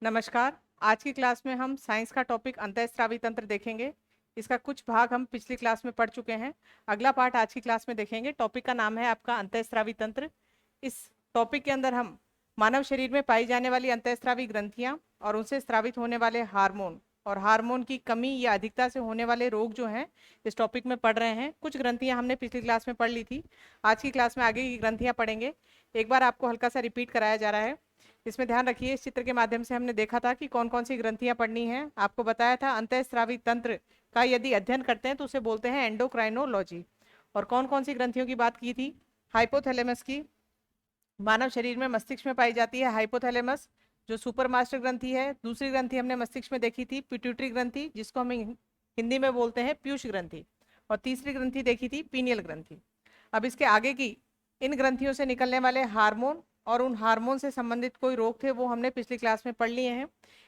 नमस्कार। आज की क्लास में हम साइंस का टॉपिक अंतःस्रावी तंत्र देखेंगे। इसका कुछ भाग हम पिछली क्लास में पढ़ चुके हैं। अगला पार्ट आज की क्लास में देखेंगे। टॉपिक का नाम है आपका अंतःस्रावी तंत्र। इस टॉपिक के अंदर हम मानव शरीर में पाई जाने वाली अंतःस्रावी ग्रंथियां और उनसे स्रावित होने वाले हार्मोन और हार्मोन की कमी या अधिकता से होने वाले रोग जो हैं इस टॉपिक में पढ़ रहे हैं। कुछ ग्रंथियां हमने पिछली क्लास में पढ़ ली थी। आज की क्लास में आगे की ग्रंथियां पढ़ेंगे। एक बार आपको हल्का सा रिपीट कराया जा रहा है। इसमें ध्यान रखिए, इस चित्र के माध्यम से हमने देखा था कि कौन कौन सी ग्रंथियां पढ़नी हैं। आपको बताया था अंतःस्रावी तंत्र का यदि अध्ययन करते हैं तो उसे बोलते हैं एंडोक्राइनोलॉजी। और कौन कौन सी ग्रंथियों की बात की थी? हाइपोथैलेमस की। मानव शरीर में मस्तिष्क में पाई जाती है हाइपोथैलेमस, जो सुपर मास्टर ग्रंथि है। दूसरी ग्रंथि हमने मस्तिष्क में देखी थी पिट्यूटरी ग्रंथि, जिसको हम हिंदी में बोलते हैं पीयूष ग्रंथि। और तीसरी ग्रंथि देखी थी पीनियल ग्रंथि। अब इसके आगे की इन ग्रंथियों से निकलने वाले हार्मोन और उन हार्मोन से संबंधित कोई रोग थे वो हमने पिछली क्लास में पढ़ लिए हैं।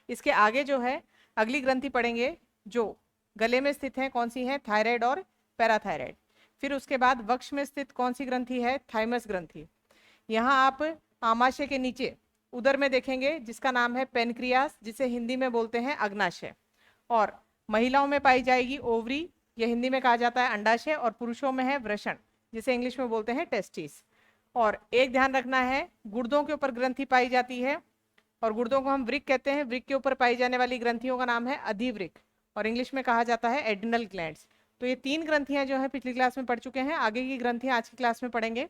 इसके आगे जो है अगली ग्रंथि पढ़ेंगे जो गले में स्थित है। कौन सी है? थायराइड और पैराथायराइड। फिर उसके बाद वक्ष में स्थित कौन सी ग्रंथि है? थाइमस ग्रंथि। यहाँ आप आमाशय के नीचे उदर में देखेंगे जिसका नाम है पेनक्रियास, जिसे हिंदी में बोलते हैं अग्नाशय। और महिलाओं में पाई जाएगी ओवरी, यह हिंदी में कहा जाता है अंडाशय। और पुरुषों में है वृषण, जिसे इंग्लिश में बोलते हैं टेस्टिस। और एक ध्यान रखना है, गुर्दों के ऊपर ग्रंथि पाई जाती है और गुर्दों को हम वृक्क कहते हैं। वृक्क के ऊपर पाई जाने वाली ग्रंथियों का नाम है अधिवृक्क और इंग्लिश में कहा जाता है एड्रिनल ग्लैंड्स। तो ये तीन ग्रंथियां जो है पिछली क्लास में पढ़ चुके हैं। आगे की ग्रंथियां आज की क्लास में पढ़ेंगे।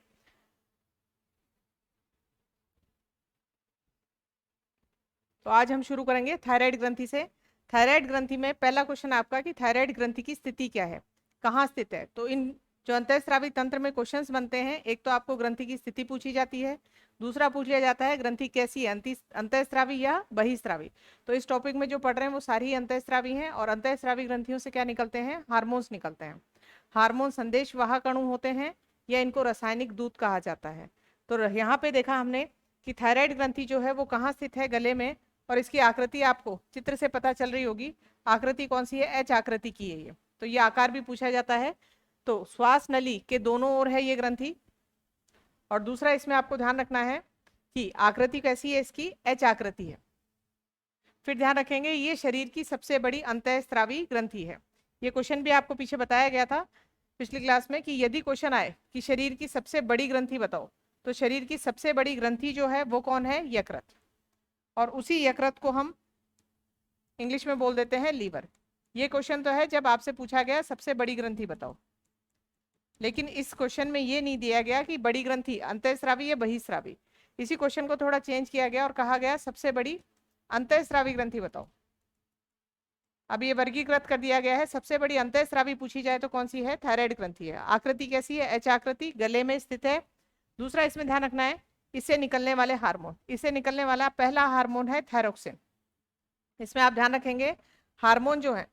तो आज हम शुरू करेंगे थायराइड ग्रंथि से। थायराइड ग्रंथि में पहला क्वेश्चन आपका कि थायराइड ग्रंथि की स्थिति क्या है, कहाँ स्थित है। तो इन जो अंतःस्रावी तंत्र में क्वेश्चंस बनते हैं, एक तो आपको ग्रंथि की स्थिति पूछी जाती है, दूसरा पूछ लिया जाता है ग्रंथि कैसी है, अंतःस्रावी या बहिस्रावी। तो इस टॉपिक में जो पढ़ रहे हैं वो सारी अंतःस्रावी हैं। और अंतःस्रावी ग्रंथियों से क्या निकलते हैं? हार्मोन्स निकलते हैं। हार्मोन संदेश वाहक अणु होते हैं या इनको रासायनिक दूत कहा जाता है। तो यहाँ पे देखा हमने कि थायराइड ग्रंथि जो है वो कहाँ स्थित है? गले में। और इसकी आकृति आपको चित्र से पता चल रही होगी। आकृति कौन सी है? एच आकृति की है ये। तो ये आकार भी पूछा जाता है। तो श्वास नली के दोनों ओर है ये ग्रंथि। और दूसरा इसमें आपको ध्यान रखना है कि आकृति कैसी है इसकी? एच आकृति है। फिर ध्यान रखेंगे ये शरीर की सबसे बड़ी अंतःस्रावी ग्रंथि है। ये क्वेश्चन भी आपको पीछे बताया गया था पिछली क्लास में कि यदि क्वेश्चन आए कि शरीर की सबसे बड़ी ग्रंथि बताओ, तो शरीर की सबसे बड़ी ग्रंथि जो है वो कौन है? यकृत। और उसी यकृत को हम इंग्लिश में बोल देते हैं लीवर। ये क्वेश्चन तो है जब आपसे पूछा गया सबसे बड़ी ग्रंथि बताओ, लेकिन इस क्वेश्चन में ये नहीं दिया गया कि बड़ी ग्रंथि अंतःस्रावी या बहिस्रावी। इसी क्वेश्चन को थोड़ा चेंज किया गया और कहा गया सबसे बड़ी अंतःस्रावी ग्रंथि बताओ। अब ये वर्गीकृत कर दिया गया है। सबसे बड़ी अंतःस्रावी पूछी जाए तो कौन सी है? थायराइड ग्रंथि है। आकृति कैसी है? एच आकृति, गले में स्थित है। दूसरा इसमें ध्यान रखना है इससे निकलने वाले हार्मोन। इससे निकलने वाला पहला हार्मोन है थायरोक्सिन। इसमें आप ध्यान रखेंगे हार्मोन जो है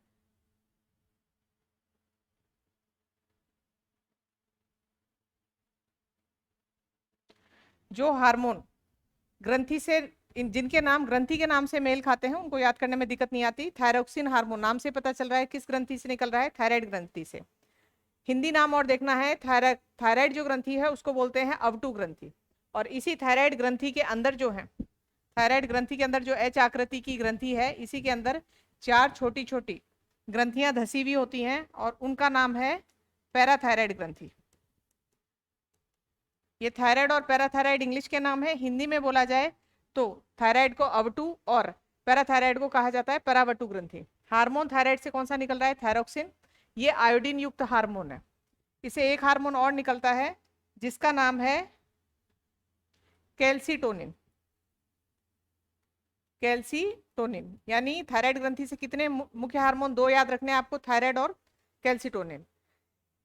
जो हार्मोन ग्रंथि से जिनके नाम ग्रंथि के नाम से मेल खाते हैं उनको याद करने में दिक्कत नहीं आती। थायरोक्सिन हार्मोन नाम से पता चल रहा है किस ग्रंथि से निकल रहा है? थायराइड ग्रंथि से। हिंदी नाम और देखना है। थायराइड जो ग्रंथि है उसको बोलते हैं अवटु ग्रंथि। और इसी थायराइड ग्रंथि के अंदर जो है, थायराइड ग्रंथि के अंदर जो एच आकृति की ग्रंथि है, इसी के अंदर चार छोटी छोटी ग्रंथियां धसी हुई होती हैं और उनका नाम है पैराथायराइड ग्रंथि। ये थायराइड और पैराथायराइड इंग्लिश के नाम है। हिंदी में बोला जाए तो थायराइड को अवटु और पैराथायराइड को कहा जाता है परावटु ग्रंथि। हार्मोन थायराइड से कौन सा निकल रहा है? थायरोक्सिन। ये आयोडीन युक्त हार्मोन है। इसे एक हार्मोन और निकलता है जिसका नाम है कैल्सीटोनिन। कैल्सीटोनिन यानी थायराइड ग्रंथि से कितने मुख्य हार्मोन? दो याद रखने हैं आपको, थायराइड और कैल्सीटोनिन।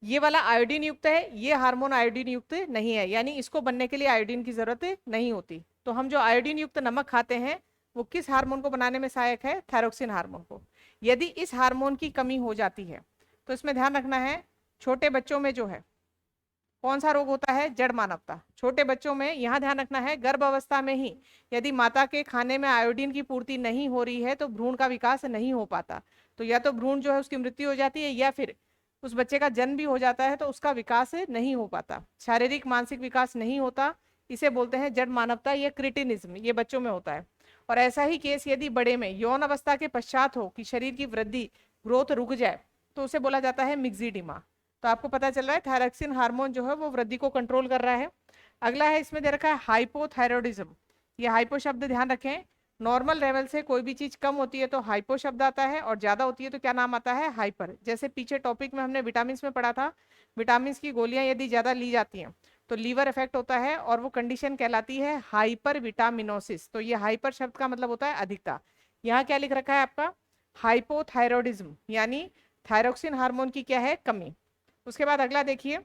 ये वाला आयोडीन युक्त है, ये हार्मोन आयोडीन युक्त नहीं है, यानी इसको बनने के लिए आयोडीन की जरूरत नहीं होती। तो हम जो आयोडीन युक्त नमक खाते हैं वो किस हार्मोन को बनाने में सहायक है? थायरोक्सिन हार्मोन को। यदि इस हार्मोन की कमी हो जाती है तो इसमें ध्यान रखना है छोटे बच्चों में जो है कौन सा रोग होता है? जड़ मानवता। छोटे बच्चों में यहाँ ध्यान रखना है गर्भ अवस्था में ही यदि माता के खाने में आयोडीन की पूर्ति नहीं हो रही है तो भ्रूण का विकास नहीं हो पाता। तो या तो भ्रूण जो है उसकी मृत्यु हो जाती है या फिर उस बच्चे का जन्म भी हो जाता है तो उसका विकास नहीं हो पाता, शारीरिक मानसिक विकास नहीं होता। इसे बोलते हैं जड़ मानवता या क्रिटिनिज्म, ये बच्चों में होता है। और ऐसा ही केस यदि बड़े में यौन अवस्था के पश्चात हो कि शरीर की वृद्धि ग्रोथ रुक जाए तो उसे बोला जाता है मिक्सिडिमा। तो आपको पता चल रहा है थायरॉक्सिन हार्मोन जो है वो वृद्धि को कंट्रोल कर रहा है। अगला है, इसमें दे रखा है हाइपोथायरॉयडिज्म। ये हाइपो शब्द ध्यान रखें, नॉर्मल लेवल से कोई भी चीज कम होती है तो हाइपो शब्द आता है, और ज्यादा होती है तो क्या नाम आता है, हाइपर। जैसे पीछे टॉपिक में हमने विटामिन में पढ़ा था, विटामिन की गोलियां यदि ज्यादा ली जाती हैं तो लीवर इफेक्ट होता है, और वो कंडीशन कहलाती है हाइपर विटामिनोसिस। तो ये हाइपर शब्द का मतलब होता है अधिकता। यहाँ क्या लिख रखा है आपका, हाइपोथायरॉयडिज्म, यानी थायरोक्सिन हार्मोन की क्या है, कमी। उसके बाद अगला देखिए,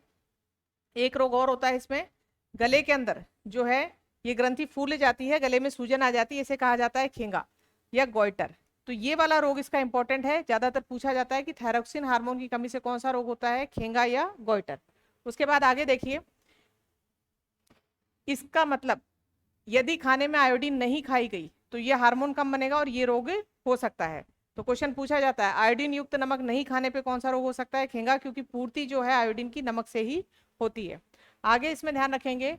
एक रोग और होता है इसमें, गले के अंदर जो है ये ग्रंथि फूल जाती है, गले में सूजन आ जाती है, इसे कहा जाता है खींगा या गोइटर। तो ये वाला रोग इसका इंपॉर्टेंट है, ज्यादातर पूछा जाता है कि थायरोक्सिन हार्मोन की कमी से कौन सा रोग होता है, खींगा या गोइटर। उसके बाद आगे देखिए, इसका मतलब यदि खाने में आयोडीन नहीं खाई गई तो ये हार्मोन कम बनेगा और ये रोग हो सकता है। तो क्वेश्चन पूछा जाता है आयोडीन युक्त नमक नहीं खाने पे कौन सा रोग हो सकता है, खींगा, क्योंकि पूर्ति जो है आयोडीन की नमक से ही होती है। आगे इसमें ध्यान रखेंगे,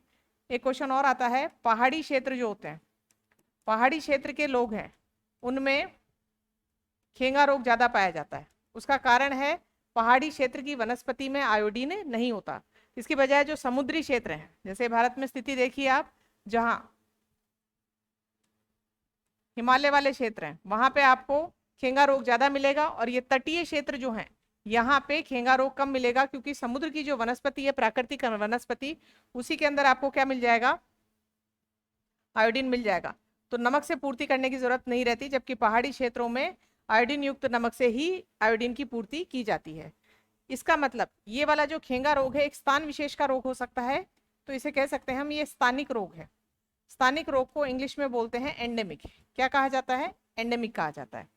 एक क्वेश्चन और आता है, पहाड़ी क्षेत्र जो होते हैं, पहाड़ी क्षेत्र के लोग हैं उनमें खींगा रोग ज्यादा पाया जाता है। उसका कारण है पहाड़ी क्षेत्र की वनस्पति में आयोडीन नहीं होता। इसकी बजाय जो समुद्री क्षेत्र है, जैसे भारत में स्थिति देखिए आप, जहां हिमालय वाले क्षेत्र हैं वहां पे आपको खींगा रोग ज्यादा मिलेगा, और ये तटीय क्षेत्र जो हैं यहाँ पे खींगा रोग कम मिलेगा, क्योंकि समुद्र की जो वनस्पति है, प्राकृतिक वनस्पति, उसी के अंदर आपको क्या मिल जाएगा, आयोडीन मिल जाएगा। तो नमक से पूर्ति करने की जरूरत नहीं रहती, जबकि पहाड़ी क्षेत्रों में आयोडीन युक्त नमक से ही आयोडीन की पूर्ति की जाती है। इसका मतलब ये वाला जो खींगा रोग है एक स्थान विशेष का रोग हो सकता है, तो इसे कह सकते हैं हम ये स्थानिक रोग है। स्थानिक रोग को इंग्लिश में बोलते हैं एंडेमिक। क्या कहा जाता है, एंडेमिक कहा जाता है।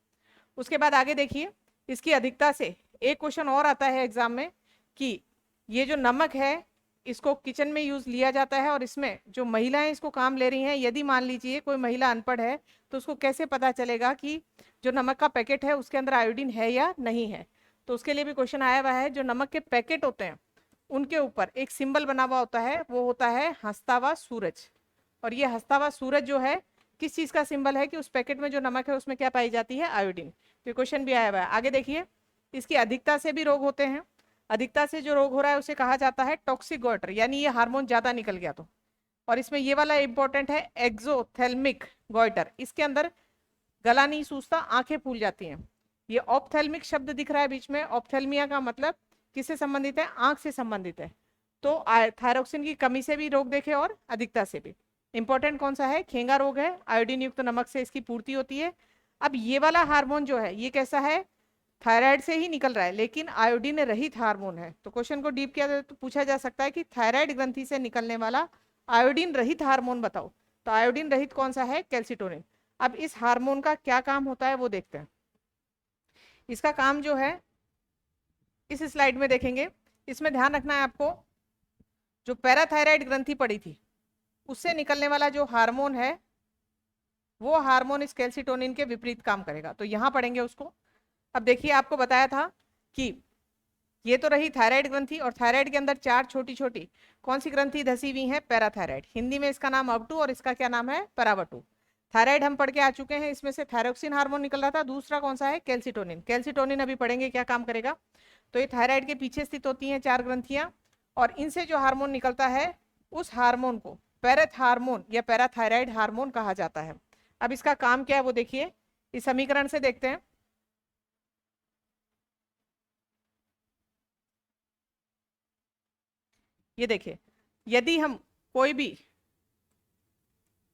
उसके बाद आगे देखिए, इसकी अधिकता से एक क्वेश्चन और आता है एग्जाम में कि ये जो नमक है इसको किचन में यूज लिया जाता है, और इसमें जो महिलाएं इसको काम ले रही हैं, यदि मान लीजिए कोई महिला अनपढ़ है तो उसको कैसे पता चलेगा कि जो नमक का पैकेट है उसके अंदर आयोडीन है या नहीं है। तो उसके लिए भी क्वेश्चन आया हुआ है, जो नमक के पैकेट होते हैं उनके ऊपर एक सिंबल बना हुआ होता है, वो होता है हंसता हुआ सूरज। और ये हंसता हुआ सूरज जो है किस चीज का सिंबल है, कि उस पैकेट में जो नमक है उसमें क्या पाई जाती है, आयोडीन। तो क्वेश्चन भी आया हुआ है। आगे देखिए, इसकी अधिकता से भी रोग होते हैं। अधिकता से जो रोग हो रहा है उसे कहा जाता है टॉक्सिक गोइटर, यानी ये हार्मोन ज्यादा निकल गया तो। और इसमें ये वाला इंपॉर्टेंट है, एक्सोथेल्मिक गोइटर। इसके अंदर गला नहीं सूजता, आंखें फूल जाती हैं। ये ऑप्थेल्मिक शब्द दिख रहा है बीच में, ऑप्थेल्मिया का मतलब किससे संबंधित है, आंख से संबंधित है। तो थायरोक्सिन की कमी से भी रोग देखे और अधिकता से भी। इंपॉर्टेंट कौन सा है, खींगा रोग है, आयोडीन युक्त नमक से इसकी पूर्ति होती है। अब ये वाला हार्मोन जो है ये कैसा है, थायराइड से ही निकल रहा है, लेकिन आयोडीन रहित हार्मोन है। तो क्वेश्चन को डीप किया जाए तो पूछा जा सकता है कि थायराइड ग्रंथि से निकलने वाला आयोडीन रहित हार्मोन बताओ। तो आयोडीन रहित कौन सा है, कैल्सिटोनिन। अब इस हार्मोन का क्या काम होता है वो देखते हैं। इसका काम जो है इस स्लाइड में देखेंगे। इसमें ध्यान रखना है आपको, जो पैराथायराइड ग्रंथि पड़ी थी उससे निकलने वाला जो हार्मोन है वो हार्मोन इस कैल्सिटोनिन के विपरीत काम करेगा। तो यहां पढ़ेंगे उसको। अब देखिए, आपको बताया था कि ये तो रही थायराइड ग्रंथि, और थायराइड के अंदर चार छोटी छोटी कौन सी ग्रंथि धसी हुई है, पैराथायराइड। हिंदी में इसका नाम अवटू और इसका क्या नाम है, परावटू। थायराइड हम पढ़ के आ चुके हैं, इसमें से थायरोक्सिन हार्मोन निकल रहा था। दूसरा कौन सा है, कैल्सिटोनिन। कैल्सिटोनिन अभी पढ़ेंगे क्या काम करेगा। तो ये थायराइड के पीछे स्थित होती हैं चार ग्रंथियां, और इनसे जो हार्मोन निकलता है उस हार्मोन को पैरेथ हार्मोन या पैराथायराइड हार्मोन कहा जाता है। अब इसका काम क्या है वो देखिए, इस समीकरण से देखते हैं। ये देखिए, यदि हम कोई भी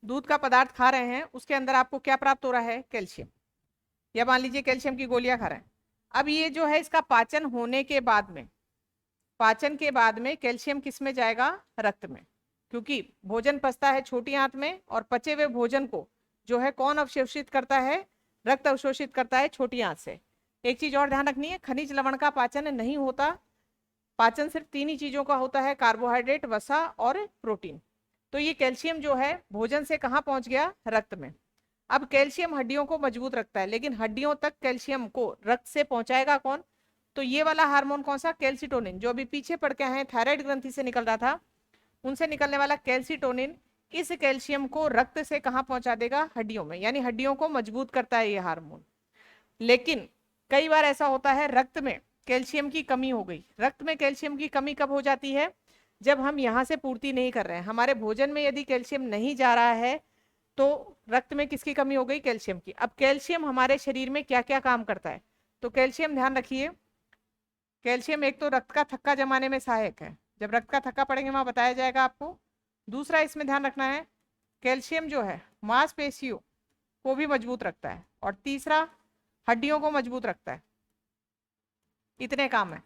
दूध का पदार्थ खा रहे हैं उसके अंदर आपको क्या प्राप्त हो रहा है, कैल्शियम, या मान लीजिए कैल्शियम की गोलियां खा रहे हैं। अब ये जो है इसका पाचन होने के बाद में, पाचन के बाद में कैल्शियम किस में जाएगा, रक्त में, क्योंकि भोजन पचता है छोटी आंत में, और पचे हुए भोजन को जो है कौन अवशोषित करता है, रक्त अवशोषित करता है छोटी आंत से। एक चीज और ध्यान रखनी है, खनिज लवण का पाचन नहीं होता। पाचन सिर्फ तीन ही चीजों का होता है, कार्बोहाइड्रेट, वसा और प्रोटीन। तो ये कैल्शियम जो है भोजन से कहाँ पहुंच गया, रक्त में। अब कैल्शियम हड्डियों को मजबूत रखता है, लेकिन हड्डियों तक कैल्शियम को रक्त से पहुंचाएगा कौन, तो ये वाला हार्मोन कौन सा, कैल्सिटोनिन। जो अभी पीछे पढ़ के आए हैं थायराइड ग्रंथि से निकल रहा था, उनसे निकलने वाला कैल्सिटोनिन इस कैल्शियम को रक्त से कहाँ पहुंचा देगा, हड्डियों में, यानी हड्डियों को मजबूत करता है ये हार्मोन। लेकिन कई बार ऐसा होता है रक्त में कैल्शियम की कमी हो गई। रक्त में कैल्शियम की कमी कब हो जाती है, जब हम यहाँ से पूर्ति नहीं कर रहे हैं, हमारे भोजन में यदि कैल्शियम नहीं जा रहा है तो रक्त में किसकी कमी हो गई, कैल्शियम की। अब कैल्शियम हमारे शरीर में क्या क्या काम करता है, तो कैल्शियम ध्यान रखिए, कैल्शियम एक तो रक्त का थक्का जमाने में सहायक है, जब रक्त का थक्का पड़ेंगे वहां बताया जाएगा आपको। दूसरा इसमें ध्यान रखना है, कैल्शियम जो है मांसपेशियों को भी मजबूत रखता है, और तीसरा हड्डियों को मजबूत रखता है। इतने काम है।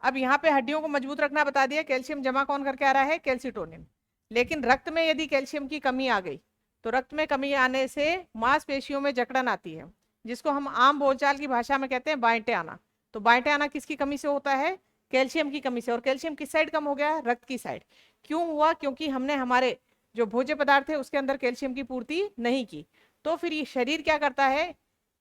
अब यहाँ पे हड्डियों को मजबूत रखना बता दिया, कैल्शियम जमा कौन करके आ रहा है, कैल्सिटोनिन। लेकिन रक्त में यदि कैल्शियम की कमी आ गई तो रक्त में कमी आने से मांसपेशियों में जकड़न आती है, जिसको हम आम बोलचाल की भाषा में कहते हैं बांटे आना। तो बांटे आना किसकी कमी से होता है, कैल्शियम की कमी से। और कैल्शियम किस साइड कम हो गया, रक्त की साइड। क्यों हुआ, क्योंकि हमने हमारे जो भोज्य पदार्थ है उसके अंदर कैल्शियम की पूर्ति नहीं की। तो फिर ये शरीर क्या करता है,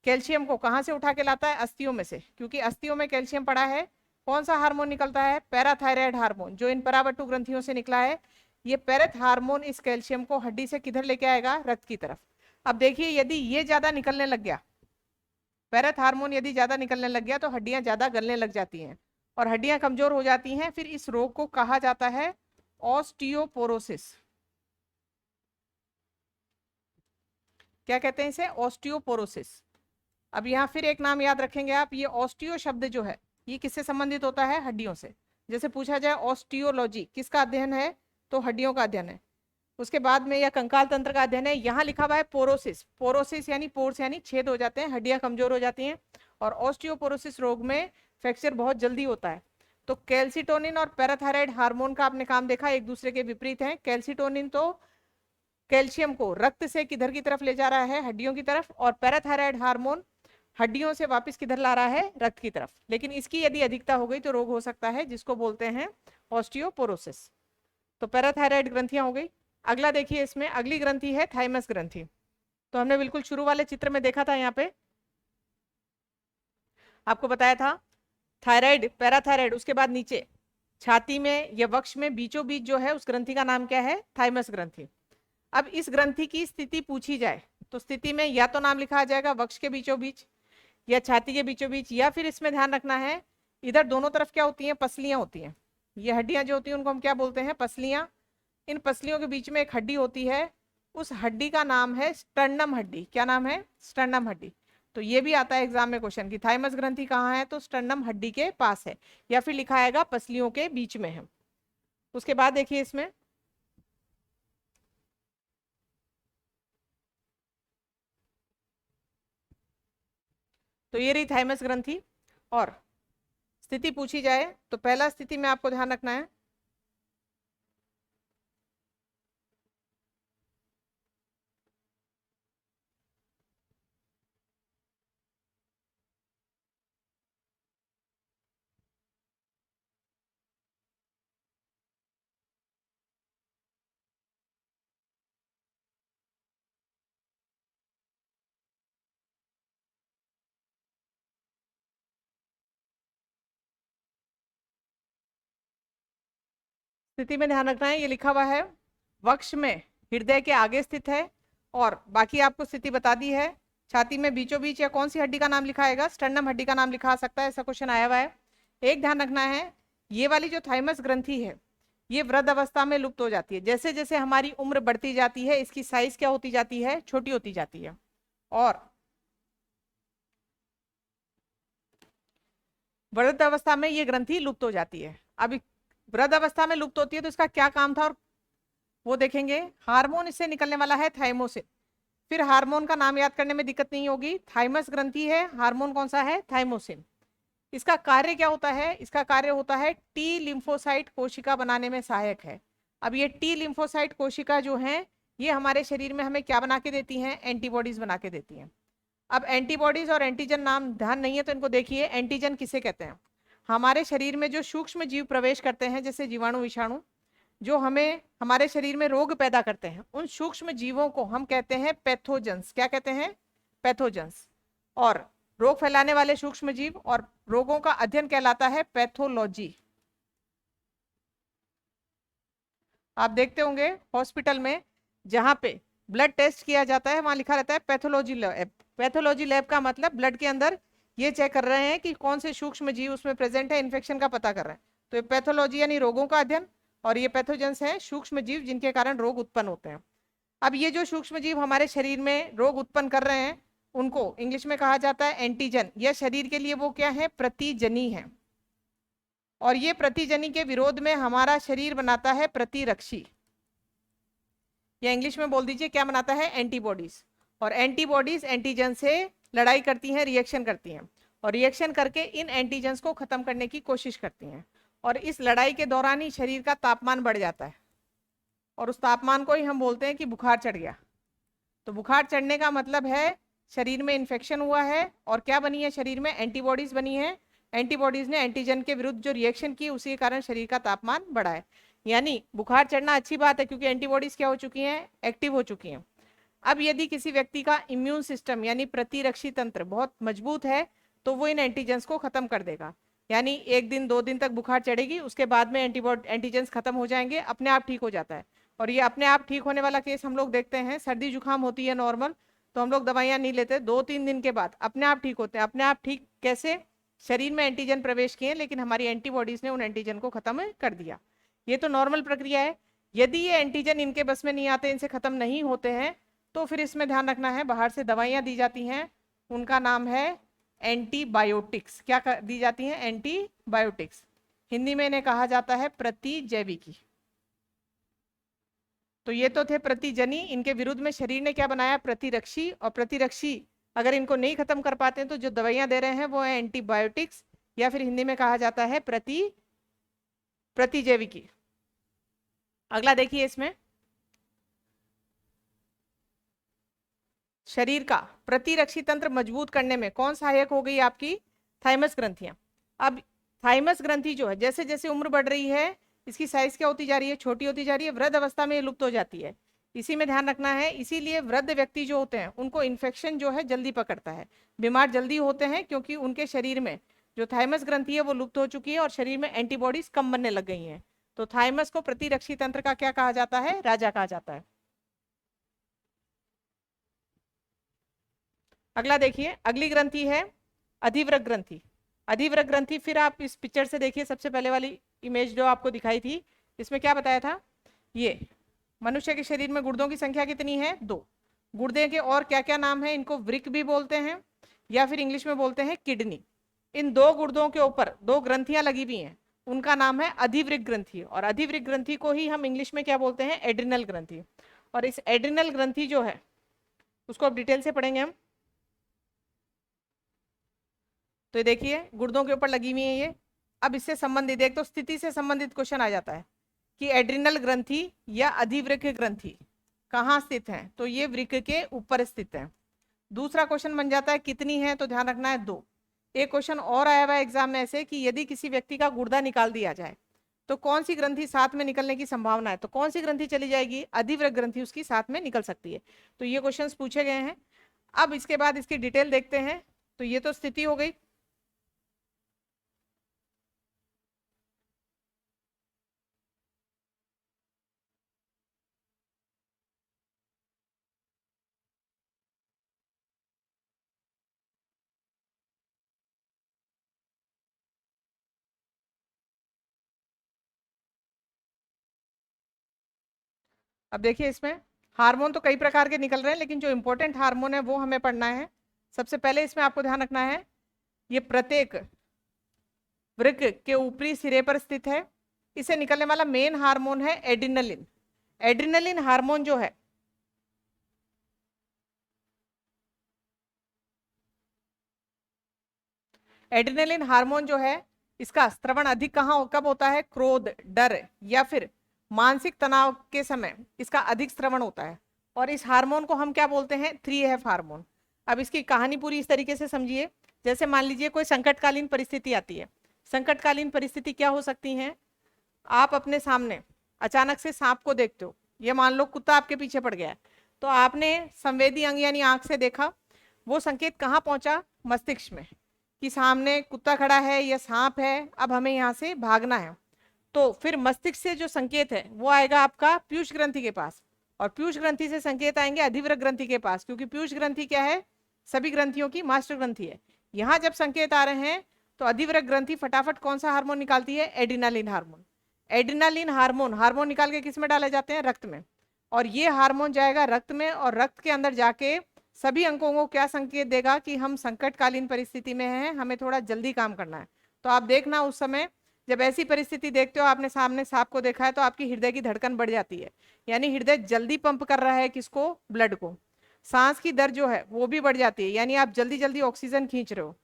कैल्शियम को कहाँ से उठा के लाता है, अस्थियों में से, क्योंकि अस्थियों में कैल्शियम पड़ा है। कौन सा हार्मोन निकलता है, पैराथायराइड हार्मोन, जो इन पराबट्टू ग्रंथियों से निकला है। ये पैरेथ हार्मोन इस कैल्शियम को हड्डी से किधर लेके आएगा, रक्त की तरफ। अब देखिए यदि ये ज्यादा निकलने लग गया, पैरेथ हार्मोन यदि ज्यादा निकलने लग गया तो हड्डियां ज्यादा गलने लग जाती हैं और हड्डियां कमजोर हो जाती हैं। फिर इस रोग को कहा जाता है ऑस्टियोपोरोसिस। क्या कहते हैं इसे, ऑस्टियोपोरोसिस। अब यहाँ फिर एक नाम याद रखेंगे आप, ये ऑस्टियो शब्द जो है ये किससे संबंधित होता है, हड्डियों से। जैसे पूछा जाए ऑस्टियोलॉजी किसका अध्ययन है, तो हड्डियों का अध्ययन है। उसके बाद में यह कंकाल तंत्र का अध्ययन है। यहाँ लिखा हुआ है पोरोसिस। पोरोसिस यानी पोर्स, यानी छेद हो जाते हैं, हड्डियां कमजोर हो जाती हैं। और ऑस्टियोपोरोसिस रोग में फ्रैक्चर बहुत जल्दी होता है। तो कैल्सिटोनिन और पैराथायराइड हार्मोन का आपने काम देखा, एक दूसरे के विपरीत है। कैल्सिटोनिन तो कैल्शियम को रक्त से किधर की तरफ ले जा रहा है, हड्डियों की तरफ, और पैराथायराइड हार्मोन हड्डियों से वापस किधर ला रहा है, रक्त की तरफ। लेकिन इसकी यदि अधिकता हो गई तो रोग हो सकता है, जिसको बोलते हैं ऑस्टियोपोरोसिस। तो पैराथायराइड ग्रंथियां हो गई। अगला देखिए, इसमें अगली ग्रंथि है थाइमस ग्रंथि। तो हमने बिल्कुल शुरू वाले चित्र में देखा था, यहाँ पे आपको बताया था थायराइड, पैराथायराइड, उसके बाद नीचे छाती में या वक्ष में बीचों बीच जो है उस ग्रंथि का नाम क्या है, थाइमस ग्रंथि। अब इस ग्रंथि की स्थिति पूछी जाए तो स्थिति में या तो नाम लिखा आ जाएगा वक्ष के बीचों बीच या छाती के बीचों बीच, या फिर इसमें ध्यान रखना है इधर दोनों तरफ क्या होती हैं, पसलियां होती हैं। ये हड्डियां जो होती हैं उनको हम क्या बोलते हैं, पसलियां। इन पसलियों के बीच में एक हड्डी होती है, उस हड्डी का नाम है स्टर्नम हड्डी। क्या नाम है, स्टर्नम हड्डी। तो ये भी आता है एग्जाम में क्वेश्चन की थाइमस ग्रंथि कहाँ है, तो स्टर्नम हड्डी के पास है, या फिर लिखा आएगा पसलियों के बीच में है। उसके बाद देखिए इसमें तो ये रही थाइमस ग्रंथि। और स्थिति पूछी जाए तो पहला स्थिति में आपको ध्यान रखना है, स्थिति में ध्यान रखना है, ये लिखा हुआ है वक्ष में हृदय के आगे स्थित है, और बाकी आपको स्थिति बता दी है। छाती में बीचों बीच या कौन सी हड्डी का नाम लिखा आएगा, स्टर्नम हड्डी का नाम लिखा आ सकता है, ऐसा क्वेश्चन आया हुआ है। एक ध्यान रखना है, ये वाली जो थाइमस ग्रंथि है ये वृद्ध अवस्था में लुप्त हो जाती है। जैसे जैसे हमारी उम्र बढ़ती जाती है इसकी साइज क्या होती जाती है, छोटी होती जाती है। और वृद्ध अवस्था में ये ग्रंथि लुप्त हो जाती है। अब वृद्ध अवस्था में लुप्त होती है तो इसका क्या काम था, और वो देखेंगे। हार्मोन इससे निकलने वाला है थाइमोसिन। फिर हार्मोन का नाम याद करने में दिक्कत नहीं होगी, थाइमस ग्रंथि है, हार्मोन कौन सा है, थाइमोसिन। इसका कार्य क्या होता है, इसका कार्य होता है टी लिम्फोसाइट कोशिका बनाने में सहायक है। अब ये टी लिम्फोसाइट कोशिका जो है ये हमारे शरीर में हमें क्या बना के देती हैं, एंटीबॉडीज बना के देती हैं। अब एंटीबॉडीज और एंटीजन नाम ध्यान नहीं है तो इनको देखिए। एंटीजन किसे कहते हैं, हमारे शरीर में जो सूक्ष्म जीव प्रवेश करते हैं, जैसे जीवाणु विषाणु, जो हमें हमारे शरीर में रोग पैदा करते हैं, उन सूक्ष्म जीवों को हम कहते हैं पैथोजेंस। क्या कहते हैं, पैथोजेंस। और रोग फैलाने वाले सूक्ष्म जीव और रोगों का अध्ययन कहलाता है पैथोलॉजी। आप देखते होंगे हॉस्पिटल में जहाँ पे ब्लड टेस्ट किया जाता है वहां लिखा रहता है पैथोलॉजी लैब। पैथोलॉजी लैब का मतलब ब्लड के अंदर ये चेक कर रहे हैं कि कौन से सूक्ष्म जीव उसमें प्रेजेंट है, इन्फेक्शन का पता कर रहे हैं। तो ये पैथोलॉजी यानी रोगों का अध्ययन, और ये पैथोजेंस हैं सूक्ष्म जीव जिनके कारण रोग उत्पन्न होते हैं। अब ये जो सूक्ष्म जीव हमारे शरीर में रोग उत्पन्न कर रहे हैं उनको इंग्लिश में कहा जाता है एंटीजन। यह शरीर के लिए वो क्या है, प्रतिजनी है। और ये प्रतिजनी के विरोध में हमारा शरीर बनाता है प्रतिरक्षी, या इंग्लिश में बोल दीजिए क्या बनाता है, एंटीबॉडीज। और एंटीबॉडीज एंटीजन से लड़ाई करती हैं, रिएक्शन करती हैं, और रिएक्शन करके इन एंटीजन्स को खत्म करने की कोशिश करती हैं। और इस लड़ाई के दौरान ही शरीर का तापमान बढ़ जाता है, और उस तापमान को ही हम बोलते हैं कि बुखार चढ़ गया। तो बुखार चढ़ने का मतलब है शरीर में इन्फेक्शन हुआ है, और क्या बनी है शरीर में, एंटीबॉडीज बनी है। एंटीबॉडीज ने एंटीजन के विरुद्ध जो रिएक्शन की उसी के कारण शरीर का तापमान बढ़ा है। यानी बुखार चढ़ना अच्छी बात है क्योंकि एंटीबॉडीज क्या हो चुकी हैं, एक्टिव हो चुकी हैं। अब यदि किसी व्यक्ति का इम्यून सिस्टम यानी प्रतिरक्षी तंत्र बहुत मजबूत है तो वो इन एंटीजेंस को खत्म कर देगा। यानी 1 दिन 2 दिन तक बुखार चढ़ेगी, उसके बाद में एंटीजेंस खत्म हो जाएंगे, अपने आप ठीक हो जाता है। और ये अपने आप ठीक होने वाला केस हम लोग देखते हैं, सर्दी जुकाम होती है नॉर्मल तो हम लोग दवाइयाँ नहीं लेते, 2-3 दिन के बाद अपने आप ठीक होते हैं। अपने आप ठीक कैसे, शरीर में एंटीजन प्रवेश किए लेकिन हमारी एंटीबॉडीज ने उन एंटीजन को खत्म कर दिया। ये तो नॉर्मल प्रक्रिया है। यदि ये एंटीजन इनके बस में नहीं आते, इनसे खत्म नहीं होते हैं, तो फिर इसमें ध्यान रखना है बाहर से दवाइयाँ दी जाती हैं, उनका नाम है एंटीबायोटिक्स। क्या दी जाती हैं, एंटीबायोटिक्स। हिंदी में इन्हें कहा जाता है प्रतिजैविकी। तो ये तो थे प्रतिजनी, इनके विरुद्ध में शरीर ने क्या बनाया, प्रतिरक्षी। और प्रतिरक्षी अगर इनको नहीं खत्म कर पाते हैं तो जो दवाइयां दे रहे हैं वो है एंटीबायोटिक्स, या फिर हिंदी में कहा जाता है प्रतिजैविकी। अगला देखिए, इसमें शरीर का प्रतिरक्षी तंत्र मजबूत करने में कौन सहायक हो गई, आपकी थाइमस ग्रंथियां। अब थाइमस ग्रंथि जो है जैसे जैसे उम्र बढ़ रही है इसकी साइज क्या होती जा रही है, छोटी होती जा रही है, वृद्ध अवस्था में ये लुप्त हो जाती है। इसी में ध्यान रखना है, इसीलिए वृद्ध व्यक्ति जो होते हैं उनको इन्फेक्शन जो है जल्दी पकड़ता है, बीमार जल्दी होते हैं, क्योंकि उनके शरीर में जो थाइमस ग्रंथि है वो लुप्त हो चुकी है और शरीर में एंटीबॉडीज कम बनने लग गई हैं। तो थाइमस को प्रतिरक्षी तंत्र का क्या कहा जाता है, राजा कहा जाता है। अगला देखिए, अगली ग्रंथि है अधिवृक्क ग्रंथि। अधिवृक्क ग्रंथि फिर आप इस पिक्चर से देखिए, सबसे पहले वाली इमेज जो आपको दिखाई थी इसमें क्या बताया था, ये मनुष्य के शरीर में गुर्दों की संख्या कितनी है, 2। गुर्दे के और क्या क्या नाम है, इनको वृक्क भी बोलते हैं या फिर इंग्लिश में बोलते हैं किडनी। इन 2 गुर्दों के ऊपर 2 ग्रंथियां लगी हुई हैं, उनका नाम है अधिवृक्क ग्रंथि। और अधिवृक्क ग्रंथि को ही हम इंग्लिश में क्या बोलते हैं, एड्रिनल ग्रंथि। और इस एड्रिनल ग्रंथि जो है उसको अब डिटेल से पढ़ेंगे हम। तो ये देखिए गुर्दों के ऊपर लगी हुई है ये। अब इससे संबंधित एक तो स्थिति से संबंधित क्वेश्चन आ जाता है कि एड्रिनल ग्रंथि या अधिवृक्क ग्रंथि कहाँ स्थित है, तो ये वृक्क के ऊपर स्थित है। दूसरा क्वेश्चन बन जाता है कितनी है, तो ध्यान रखना है 2। एक क्वेश्चन और आया हुआ है एग्जाम में ऐसे कि यदि किसी व्यक्ति का गुर्दा निकाल दिया जाए तो कौन सी ग्रंथि साथ में निकलने की संभावना है, तो कौन सी ग्रंथि चली जाएगी, अधिवृक्क ग्रंथि उसकी साथ में निकल सकती है। तो ये क्वेश्चंस पूछे गए हैं। अब इसके बाद इसकी डिटेल देखते हैं। तो ये तो स्थिति हो गई। अब देखिए इसमें हार्मोन तो कई प्रकार के निकल रहे हैं, लेकिन जो इंपॉर्टेंट हार्मोन है वो हमें पढ़ना है। सबसे पहले इसमें आपको ध्यान रखना है ये प्रत्येक वृक्क के ऊपरी सिरे पर स्थित है। इसे निकलने वाला मेन हार्मोन है एड्रिनलिन। एड्रिनलिन हार्मोन जो है एड्रिनलिन हार्मोन जो है इसका स्त्रवण अधिक कहाँ कब होता है, क्रोध, डर या फिर मानसिक तनाव के समय इसका अधिक स्त्रवण होता है। और इस हार्मोन को हम क्या बोलते हैं, 3F हार्मोन। अब इसकी कहानी पूरी इस तरीके से समझिए, जैसे मान लीजिए कोई संकटकालीन परिस्थिति आती है। संकटकालीन परिस्थिति क्या हो सकती है, आप अपने सामने अचानक से सांप को देखते हो, ये मान लो कुत्ता आपके पीछे पड़ गया है, तो आपने संवेदी अंग यानी आंख से देखा, वो संकेत कहाँ पहुंचा, मस्तिष्क में, कि सामने कुत्ता खड़ा है या सांप है, अब हमें यहाँ से भागना है। तो फिर मस्तिष्क से जो संकेत है वो आएगा आपका पीयूष ग्रंथि के पास, और पीयूष ग्रंथि से संकेत आएंगे अधिवृक्क ग्रंथि के पास, क्योंकि पीयूष ग्रंथि क्या है, सभी ग्रंथियों की मास्टर ग्रंथि है। यहाँ जब संकेत आ रहे हैं तो अधिवृक्क ग्रंथि फटाफट कौन सा हार्मोन निकालती है, एड्रीनालिन हार्मोन। एड्रीनालिन हार्मोन निकाल के किस में डाले जाते हैं, रक्त में, और ये हार्मोन जाएगा रक्त में, और रक्त के अंदर जाके सभी अंगों को क्या संकेत देगा कि हम संकटकालीन परिस्थिति में हैं, हमें थोड़ा जल्दी काम करना है। तो आप देखना उस समय जब ऐसी परिस्थिति देखते हो, आपने सामने सांप को देखा है, तो आपकी हृदय की धड़कन बढ़ जाती है, यानी हृदय जल्दी पंप कर रहा है किसको, ब्लड को। सांस की दर जो है वो भी बढ़ जाती है, यानी आप जल्दी जल्दी ऑक्सीजन खींच रहे हो।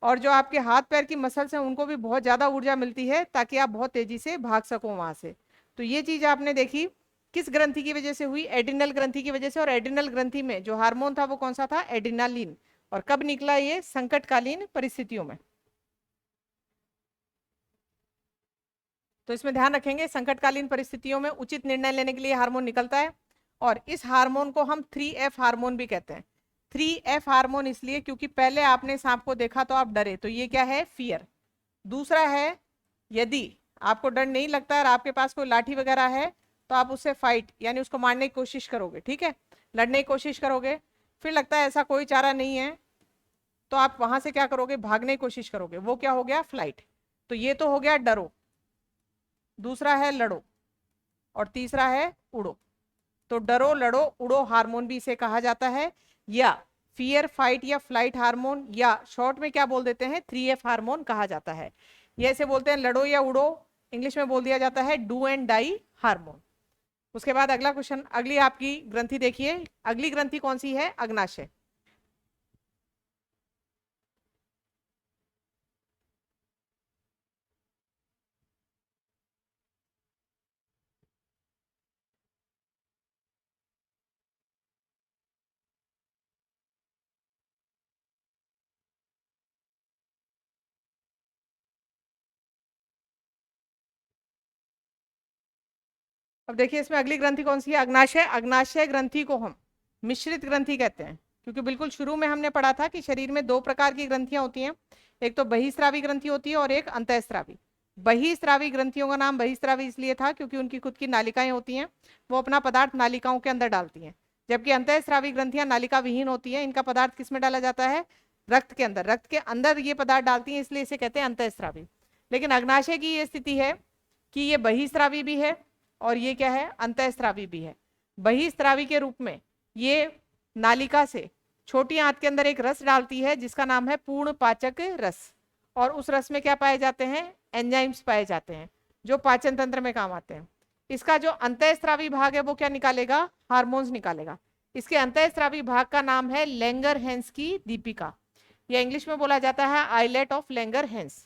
और जो आपके हाथ पैर की मसल्स हैं उनको भी बहुत ज्यादा ऊर्जा मिलती है ताकि आप बहुत तेजी से भाग सको वहां से। तो ये चीज आपने देखी किस ग्रंथि की वजह से हुई, एड्रिनल ग्रंथि की वजह से। और एड्रिनल ग्रंथि में जो हार्मोन था वो कौन सा था, एड्रिनालिन। और कब निकला ये, संकटकालीन परिस्थितियों में। तो इसमें ध्यान रखेंगे संकटकालीन परिस्थितियों में उचित निर्णय लेने के लिए हार्मोन निकलता है। और इस हार्मोन को हम 3F हार्मोन भी कहते हैं। 3F हार्मोन इसलिए क्योंकि पहले आपने सांप को देखा तो आप डरे, तो ये क्या है, फियर। दूसरा है, यदि आपको डर नहीं लगता है और आपके पास कोई लाठी वगैरह है तो आप उससे फाइट यानी उसको मारने की कोशिश करोगे, ठीक है, लड़ने की कोशिश करोगे। फिर लगता है ऐसा कोई चारा नहीं है तो आप वहां से क्या करोगे, भागने की कोशिश करोगे, वो क्या हो गया, फ्लाइट। तो ये तो हो गया डरो, दूसरा है लड़ो, और तीसरा है उड़ो। तो डरो लड़ो उड़ो हार्मोन भी इसे कहा जाता है, या फियर फाइट या फ्लाइट हार्मोन, या शॉर्ट में क्या बोल देते हैं, 3F हार्मोन कहा जाता है। ये ऐसे बोलते हैं लड़ो या उड़ो, इंग्लिश में बोल दिया जाता है डू एंड डाई हार्मोन। उसके बाद अगला क्वेश्चन, अगली आपकी ग्रंथि देखिए, अगली ग्रंथि कौन सी है, अग्नाशय। अब देखिए इसमें अगली ग्रंथि कौन सी है, अग्नाशय। अग्नाशय ग्रंथि को हम मिश्रित ग्रंथि कहते हैं, क्योंकि बिल्कुल शुरू में हमने पढ़ा था कि शरीर में दो प्रकार की ग्रंथियां होती हैं, एक तो बहिस्रावी ग्रंथि होती है और एक अंतःस्रावी। बहिस्रावी ग्रंथियों का नाम बहिस्रावी इसलिए था क्योंकि उनकी खुद की नालिकाएं होती हैं, वो अपना पदार्थ नालिकाओं के अंदर डालती हैं। जबकि अंतःस्रावी ग्रंथियां नालिका विहीन होती है, इनका पदार्थ किस में डाला जाता है, रक्त के अंदर। रक्त के अंदर ये पदार्थ डालती हैं, इसलिए इसे कहते हैं अंतःस्रावी। लेकिन अग्नाशय की ये स्थिति है कि ये बहिस्रावी भी है और ये क्या है, अंतःस्रावी भी है। बहिस्रावी के रूप में ये नालिका से छोटी आंत के अंदर एक रस डालती है जिसका नाम है पूर्ण पाचक रस, और उस रस में क्या पाए जाते हैं, एंजाइम्स पाए जाते हैं जो पाचन तंत्र में काम आते हैं। इसका जो अंतःस्रावी भाग है वो क्या निकालेगा, हार्मोन्स निकालेगा। इसके अंतःस्रावी भाग का नाम है लैंगर-हैंस की दीपिका, या इंग्लिश में बोला जाता है आइलेट ऑफ लैंगर-हैंस।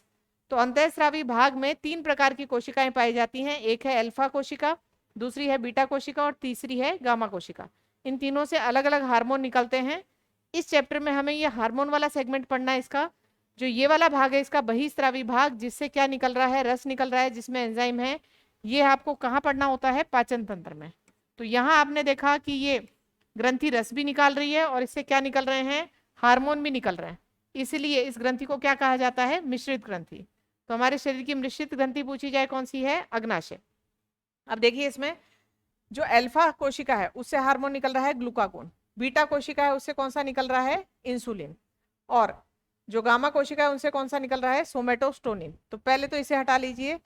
तो अंतःस्रावी भाग में 3 प्रकार की कोशिकाएं पाई जाती हैं, एक है अल्फा कोशिका, दूसरी है बीटा कोशिका और तीसरी है गामा कोशिका। इन तीनों से अलग अलग हार्मोन निकलते हैं। इस चैप्टर में हमें ये हार्मोन वाला सेगमेंट पढ़ना है। इसका जो ये वाला भाग है इसका बहिस्रावी भाग, जिससे क्या निकल रहा है, रस निकल रहा है जिसमें एंजाइम है, ये आपको कहाँ पढ़ना होता है, पाचन तंत्र में। तो यहाँ आपने देखा कि ये ग्रंथि रस भी निकाल रही है और इससे क्या निकल रहे हैं, हार्मोन भी निकल रहे हैं, इसीलिए इस ग्रंथि को क्या कहा जाता है, मिश्रित ग्रंथि। तो हमारे शरीर की मिश्रित ग्रंथि पूछी जाए कौन सी है, अग्नाशय। अब देखिए इसमें जो अल्फा कोशिका है उससे हार्मोन निकल रहा है ग्लूकागोन, बीटा कोशिका है उससे कौन सा निकल रहा है, इंसुलिन, और जो गामा कोशिका है उनसे कौन सा निकल रहा है, सोमेटोस्टोनिन। तो पहले तो इसे हटा लीजिए,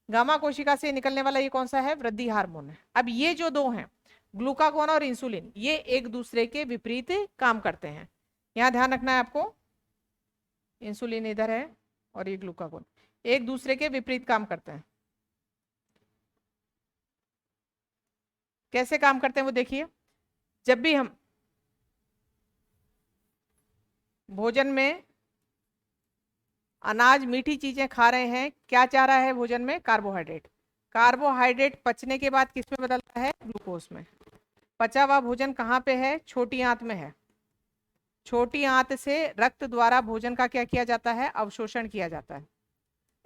गामा कोशिका से निकलने वाला ये कौन सा है, वृद्धि हार्मोन है। अब ये जो दो हैं, ग्लूकागोन और इंसुलिन, ये एक दूसरे के विपरीत काम करते हैं। यहाँ ध्यान रखना है आपको, इंसुलिन इधर है और ये ग्लूकागोन एक दूसरे के विपरीत काम करते हैं। कैसे काम करते हैं वो देखिए, जब भी हम भोजन में अनाज मीठी चीजें खा रहे हैं, क्या चाह रहा है भोजन में, कार्बोहाइड्रेट। कार्बोहाइड्रेट पचने के बाद किस में बदलता है, ग्लूकोज में। पचा हुआ भोजन कहाँ पे है, छोटी आंत में है। छोटी आंत से रक्त द्वारा भोजन का क्या किया जाता है, अवशोषण किया जाता है।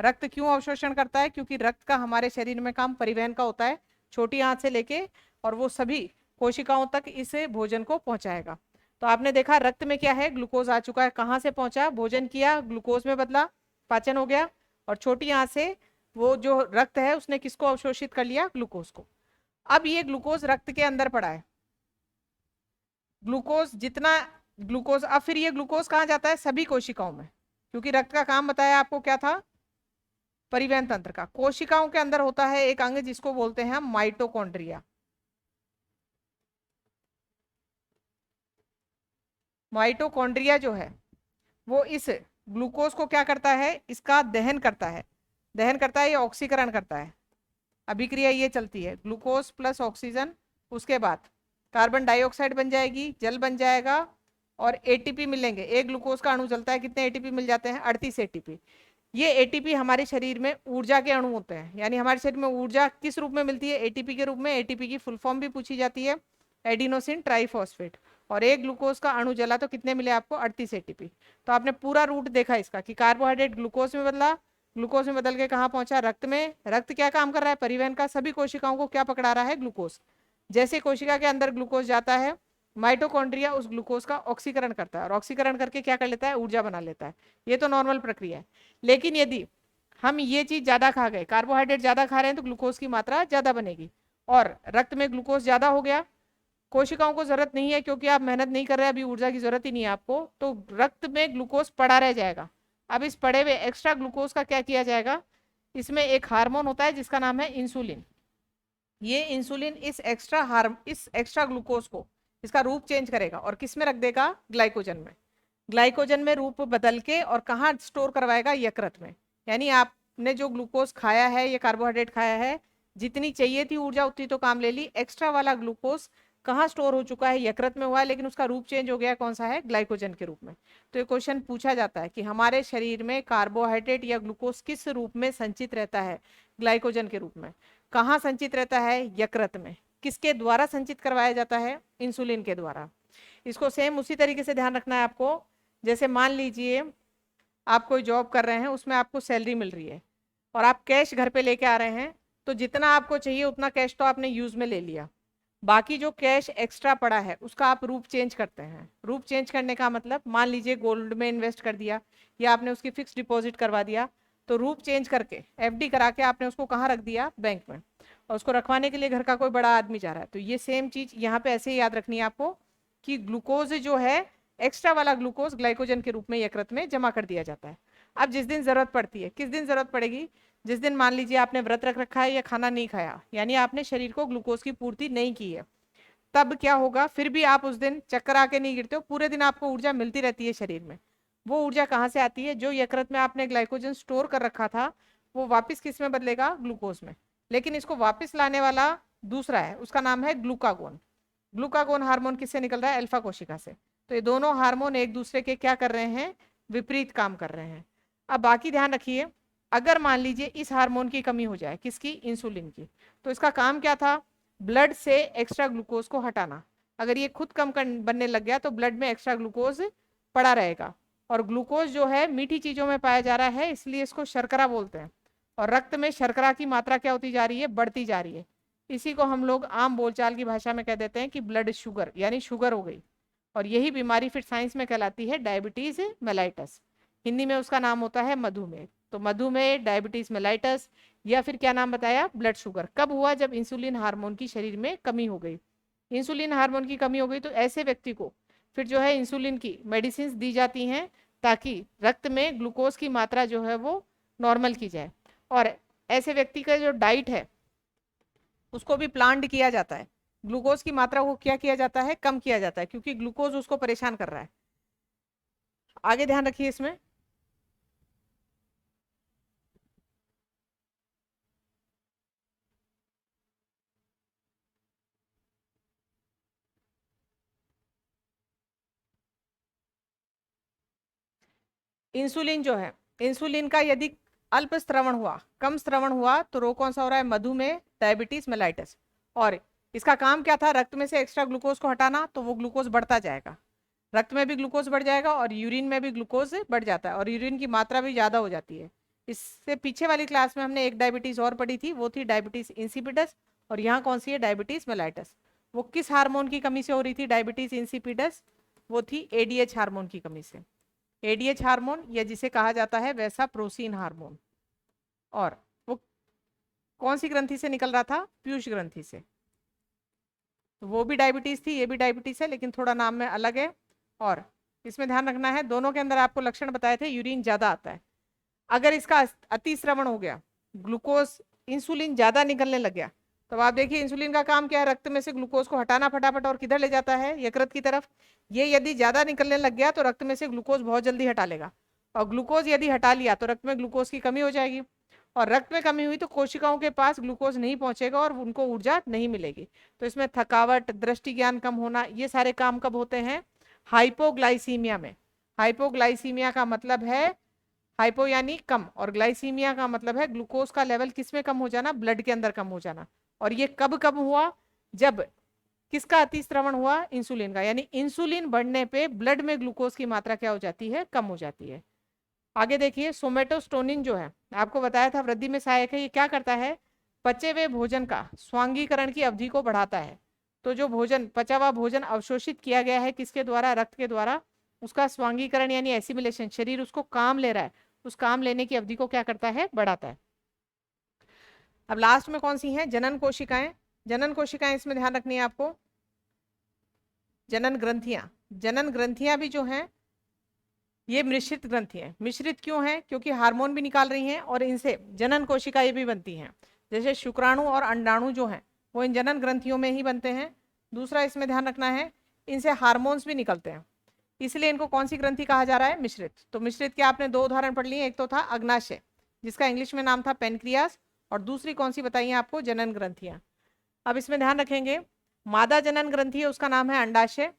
रक्त क्यों अवशोषण करता है, क्योंकि रक्त का हमारे शरीर में काम परिवहन का होता है, छोटी आंत से लेके और वो सभी कोशिकाओं तक इस भोजन को पहुंचाएगा। तो आपने देखा रक्त में क्या है, ग्लूकोज आ चुका है, कहाँ से पहुंचा, भोजन किया, ग्लूकोज में बदला, पाचन हो गया, और छोटी आंत से वो जो रक्त है उसने किसको अवशोषित कर लिया, ग्लूकोज को। अब ये ग्लूकोज रक्त के अंदर पड़ा है, ग्लूकोज जितना ग्लूकोज, अब फिर ये ग्लूकोज कहाँ जाता है, सभी कोशिकाओं में, क्योंकि रक्त का काम बताया आपको क्या था, परिवहन तंत्र का। कोशिकाओं के अंदर होता है एक अंग जिसको बोलते हैं हम माइटोकॉन्ड्रिया। माइटोकॉन्ड्रिया जो है वो इस ग्लूकोज को क्या करता है, इसका दहन करता है, दहन करता है, ये ऑक्सीकरण करता है, अभिक्रिया ये चलती है, ग्लूकोज प्लस ऑक्सीजन, उसके बाद कार्बन डाइऑक्साइड बन जाएगी, जल बन जाएगा और एटीपी मिलेंगे। एक ग्लूकोज का अणु जलता है, कितने एटीपी मिल जाते हैं, 38 एटीपी। ये एटीपी हमारे शरीर में ऊर्जा के अणु होते हैं, यानी हमारे शरीर में ऊर्जा किस रूप में मिलती है, एटीपी के रूप में। एटीपी की फुल फॉर्म भी पूछी जाती है, एडिनोसिन ट्राइफॉस्फेट। और एक ग्लूकोज का अणु जला तो कितने मिले आपको, 38 एटीपी। तो आपने पूरा रूट देखा इसका कि कार्बोहाइड्रेट ग्लूकोज में बदला, ग्लूकोज में बदल के कहाँ पहुंचा, रक्त में। रक्त क्या काम कर रहा है, परिवहन का, सभी कोशिकाओं को क्या पकड़ा रहा है, ग्लूकोज। जैसे कोशिका के अंदर ग्लूकोज जाता है, माइटोकॉन्ड्रिया उस ग्लूकोज का ऑक्सीकरण करता है, और ऑक्सीकरण करके क्या कर लेता है, ऊर्जा बना लेता है। ये तो नॉर्मल प्रक्रिया है। लेकिन यदि हम ये चीज ज्यादा खा गए, कार्बोहाइड्रेट ज्यादा खा रहे हैं, तो ग्लूकोज की मात्रा ज्यादा बनेगी, और रक्त में ग्लूकोज ज्यादा हो गया, कोशिकाओं को जरूरत नहीं है क्योंकि आप मेहनत नहीं कर रहे, अभी ऊर्जा की जरूरत ही नहीं है आपको, तो रक्त में ग्लूकोज पड़ा रह जाएगा। अब इस पड़े हुए एक्स्ट्रा ग्लूकोज का क्या किया जाएगा, इसमें एक हार्मोन होता है जिसका नाम है इंसुलिन। ये इंसुलिन इस एक्स्ट्रा ग्लूकोज को, इसका रूप चेंज करेगा और किस में रख देगा, ग्लाइकोजन में। ग्लाइकोजन में रूप बदल के और कहाँ स्टोर करवाएगा, यकृत में। यानी आपने जो ग्लूकोज खाया है, ये कार्बोहाइड्रेट खाया है, जितनी चाहिए थी ऊर्जा उतनी तो काम ले ली, एक्स्ट्रा वाला ग्लूकोज कहाँ स्टोर हो चुका है, यकृत में हुआ है, लेकिन उसका रूप चेंज हो गया, कौन सा है, ग्लाइकोजन के रूप में। तो ये क्वेश्चन पूछा जाता है कि हमारे शरीर में कार्बोहाइड्रेट या ग्लूकोज किस रूप में संचित रहता है, ग्लाइकोजन के रूप में। कहाँ संचित रहता है, यकृत में। किसके द्वारा संचित करवाया जाता है, इंसुलिन के द्वारा। इसको सेम उसी तरीके से ध्यान रखना है आपको। जैसे मान लीजिए आप कोई जॉब कर रहे हैं, उसमें आपको सैलरी मिल रही है और आप कैश घर पे लेके आ रहे हैं, तो जितना आपको चाहिए उतना कैश तो आपने यूज में ले लिया, बाकी जो कैश एक्स्ट्रा पड़ा है उसका आप रूप चेंज करते हैं। रूप चेंज करने का मतलब, मान लीजिए गोल्ड में इन्वेस्ट कर दिया या आपने उसकी फिक्स डिपॉजिट करवा दिया, तो रूप चेंज करके एफडी करा के आपने उसको कहाँ रख दिया, बैंक में, और उसको रखवाने के लिए घर का कोई बड़ा आदमी जा रहा है। तो ये सेम चीज यहाँ पे ऐसे ही याद रखनी है आपको कि ग्लूकोज जो है, एक्स्ट्रा वाला ग्लूकोज ग्लाइकोजन के रूप में यकृत में जमा कर दिया जाता है। अब जिस दिन जरूरत पड़ती है, किस दिन जरूरत पड़ेगी, जिस दिन मान लीजिए आपने व्रत रख रखा है या खाना नहीं खाया, यानी आपने शरीर को ग्लूकोज की पूर्ति नहीं की है, तब क्या होगा, फिर भी आप उस दिन चक्कर आके नहीं गिरते हो, पूरे दिन आपको ऊर्जा मिलती रहती है शरीर में। वो ऊर्जा कहाँ से आती है, जो यकृत में आपने ग्लाइकोजन स्टोर कर रखा था, वो वापस किस में बदलेगा, ग्लूकोज में। लेकिन इसको वापस लाने वाला दूसरा है, उसका नाम है ग्लूकागोन। ग्लूकागोन हार्मोन किससे निकल रहा है, अल्फा कोशिका से। तो ये दोनों हार्मोन एक दूसरे के क्या कर रहे हैं, विपरीत काम कर रहे हैं। अब बाकी ध्यान रखिए, अगर मान लीजिए इस हार्मोन की कमी हो जाए, किसकी, इंसुलिन की, तो इसका काम क्या था, ब्लड से एक्स्ट्रा ग्लूकोज को हटाना। अगर ये खुद कम बनने लग गया तो ब्लड में एक्स्ट्रा ग्लूकोज पड़ा रहेगा, और ग्लूकोज जो है मीठी चीजों में पाया जा रहा है, इसलिए इसको शर्करा बोलते हैं। और रक्त में शर्करा की मात्रा क्या होती जा रही है, बढ़ती जा रही है। इसी को हम लोग आम बोलचाल की भाषा में कह देते हैं कि ब्लड शुगर, यानी शुगर हो गई। और यही बीमारी फिर साइंस में कहलाती है डायबिटीज मेलाइटस। हिंदी में उसका नाम होता है मधुमेह। तो मधुमेह, डायबिटीज मेलाइटस, या फिर क्या नाम बताया, ब्लड शुगर, कब हुआ, जब इंसुलिन हार्मोन की शरीर में कमी हो गई। इंसुलिन हार्मोन की कमी हो गई तो ऐसे व्यक्ति को फिर जो है इंसुलिन की मेडिसिन दी जाती हैं, ताकि रक्त में ग्लूकोज की मात्रा जो है वो नॉर्मल की जाए। और ऐसे व्यक्ति का जो डाइट है उसको भी प्लान्ड किया जाता है, ग्लूकोज की मात्रा को क्या किया जाता है, कम किया जाता है, क्योंकि ग्लूकोज उसको परेशान कर रहा है। आगे ध्यान रखिए इसमें। इंसुलिन जो है, इंसुलिन का यदि अल्प स्त्रवण हुआ, कम स्त्रवण हुआ, तो रोग कौन सा हो रहा है, मधुमेह, डायबिटीज मेलाइटस। और इसका काम क्या था, रक्त में से एक्स्ट्रा ग्लूकोज को हटाना, तो वो ग्लूकोज बढ़ता जाएगा, रक्त में भी ग्लूकोज बढ़ जाएगा और यूरिन में भी ग्लूकोज बढ़ जाता है, और यूरिन की मात्रा भी ज़्यादा हो जाती है। इससे पीछे वाली क्लास में हमने एक डायबिटीज़ और पढ़ी थी, वो थी डायबिटीज़ इंसिपिडस, और यहाँ कौन सी है, डायबिटीज़ मेलाइटस। वो किस हार्मोन की कमी से हो रही थी, डायबिटीज़ इंसिपिडस, वो थी एडीएच हार्मोन की कमी से। एडीएच हार्मोन, या जिसे कहा जाता है वैसा प्रोसीन हार्मोन। और वो कौन सी ग्रंथि से निकल रहा था, पीयूष ग्रंथि से। तो वो भी डायबिटीज थी, ये भी डायबिटीज है, लेकिन थोड़ा नाम में अलग है। और इसमें ध्यान रखना है, दोनों के अंदर आपको लक्षण बताए थे, यूरिन ज्यादा आता है। अगर इसका अतिश्रवण हो गया, ग्लूकोज इंसुलिन ज्यादा निकलने लग गया, तो आप देखिए इंसुलिन का काम क्या है, रक्त में से ग्लूकोज को हटाना फटाफट, और किधर ले जाता है, यकृत की तरफ। ये यदि ज्यादा निकलने लग गया तो रक्त में से ग्लूकोज बहुत जल्दी हटा लेगा, और ग्लूकोज यदि हटा लिया तो रक्त में ग्लूकोज की कमी हो जाएगी, और रक्त में कमी हुई तो कोशिकाओं के पास ग्लूकोज नहीं पहुंचेगा और उनको ऊर्जा नहीं मिलेगी। तो इसमें थकावट, दृष्टि ज्ञान कम होना, ये सारे काम कब होते हैं, हाइपोग्लाइसीमिया में। हाइपोग्लाइसीमिया का मतलब है, हाइपो यानी कम, और ग्लाइसीमिया का मतलब है ग्लूकोज का लेवल किसमें कम हो जाना, ब्लड के अंदर कम हो जाना। और ये कब कब हुआ, जब किसका अतिश्रवण हुआ, इंसुलिन का, यानी इंसुलिन बढ़ने पे ब्लड में ग्लूकोज की मात्रा क्या हो जाती है, कम हो जाती है। आगे देखिए, सोमेटोस्टोनिन जो है, आपको बताया था वृद्धि में सहायक है। ये क्या करता है, पचे हुए भोजन का स्वांगीकरण की अवधि को बढ़ाता है। तो जो भोजन, पचा हुआ भोजन अवशोषित किया गया है किसके द्वारा, रक्त के द्वारा, उसका स्वांगीकरण यानी एसिमिलेशन, शरीर उसको काम ले रहा है, उस काम लेने की अवधि को क्या करता है, बढ़ाता है। अब लास्ट में कौन सी हैं, जनन कोशिकाएं। जनन कोशिकाएं, इसमें ध्यान रखनी है आपको। जनन ग्रंथियां, जनन ग्रंथियां भी जो हैं ये मिश्रित ग्रंथि हैं। मिश्रित क्यों है, क्योंकि हार्मोन भी निकाल रही हैं और इनसे जनन कोशिकाएं भी बनती हैं। जैसे शुक्राणु और अंडाणु जो हैं वो इन जनन ग्रंथियों में ही बनते हैं। दूसरा इसमें ध्यान रखना है, इनसे हार्मोन्स भी निकलते हैं, इसलिए इनको कौन सी ग्रंथि कहा जा रहा है, मिश्रित। तो मिश्रित के आपने दो उदाहरण पढ़ लिए, एक तो था अग्नाशय जिसका इंग्लिश में नाम था पेनक्रियास, और दूसरी कौन सी बताइए आपको, जनन ग्रंथियां। अब इसमें ध्यान रखेंगे, मादा जनन ग्रंथि है उसका नाम है अंडाशय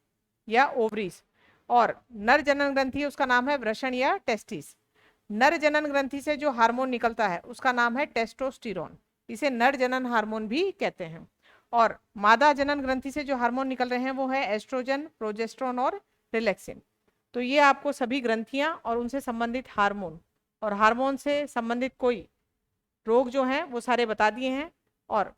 या ओवरीज, और नर जनन ग्रंथि है उसका नाम है वृषण या टेस्टिस। नर जनन ग्रंथि से जो हार्मोन निकलता है उसका नाम है टेस्टोस्टेरोन, इसे नर जनन हार्मोन भी कहते हैं। और मादा जनन ग्रंथि से जो हार्मोन निकल रहे हैं वो है एस्ट्रोजन, प्रोजेस्टेरोन और रिलैक्सिन। तो ये आपको सभी ग्रंथियां और उनसे संबंधित हार्मोन और हार्मोन से संबंधित कोई रोग जो हैं वो सारे बता दिए हैं। और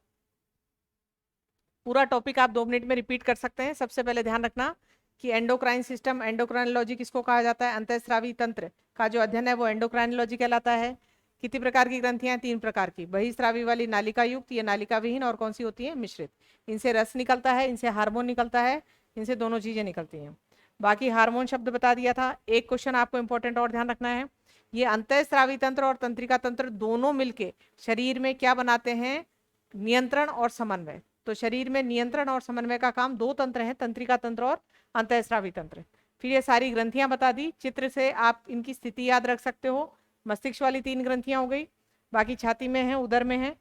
पूरा टॉपिक आप 2 मिनट में रिपीट कर सकते हैं। सबसे पहले ध्यान रखना कि एंडोक्राइन सिस्टम, एंडोक्राइनोलॉजी किसको कहा जाता है, अंतःस्रावी तंत्र का जो अध्ययन है वो एंडोक्राइनोलॉजी कहलाता है। कितनी प्रकार की ग्रंथियां, 3 प्रकार की, बहिस्रावी वाली नालिका युक्त, ये नालिका विहीन, और कौन सी होती है, मिश्रित। इनसे रस निकलता है, इनसे हार्मोन निकलता है, इनसे दोनों चीजें निकलती हैं। बाकी हार्मोन शब्द बता दिया था। एक क्वेश्चन आपको इंपॉर्टेंट और ध्यान रखना है, ये अंतःस्रावी तंत्र और तंत्रिका तंत्र दोनों मिलके शरीर में क्या बनाते हैं, नियंत्रण और समन्वय। तो शरीर में नियंत्रण और समन्वय का काम 2 तंत्र हैं, तंत्रिका तंत्र और अंतःस्रावी तंत्र। फिर ये सारी ग्रंथियां बता दी, चित्र से आप इनकी स्थिति याद रख सकते हो। मस्तिष्क वाली 3 ग्रंथियां हो गई, बाकी छाती में है, उदर में है।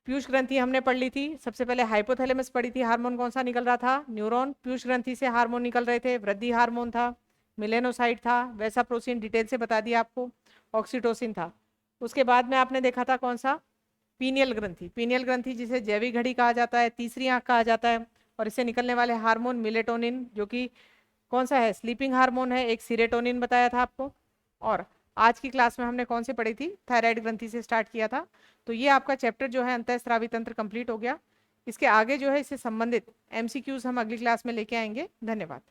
पीयूष ग्रंथि हमने पढ़ ली थी, सबसे पहले हाइपोथैलेमस पढ़ी थी, हार्मोन कौन सा निकल रहा था, न्यूरॉन। पीयूष ग्रंथि से हार्मोन निकल रहे थे, वृद्धि हार्मोन था, मिलेनोसाइट था, वैसाप्रोसिन डिटेल से बता दिया आपको, ऑक्सीटोसिन था। उसके बाद में आपने देखा था कौन सा, पीनियल ग्रंथि। पीनियल ग्रंथि जिसे जैविक घड़ी कहा जाता है, तीसरी आंख कहा जाता है, और इससे निकलने वाले हार्मोन मिलेटोनिन, जो कि कौन सा है, स्लीपिंग हार्मोन है। एक सीरेटोनिन बताया था आपको। और आज की क्लास में हमने कौन से पढ़ी थी, थायराइड ग्रंथि से स्टार्ट किया था। तो ये आपका चैप्टर जो है अंतःस्रावी तंत्र कंप्लीट हो गया। इसके आगे जो है इससे संबंधित एमसीक्यूज हम अगली क्लास में लेके आएंगे। धन्यवाद।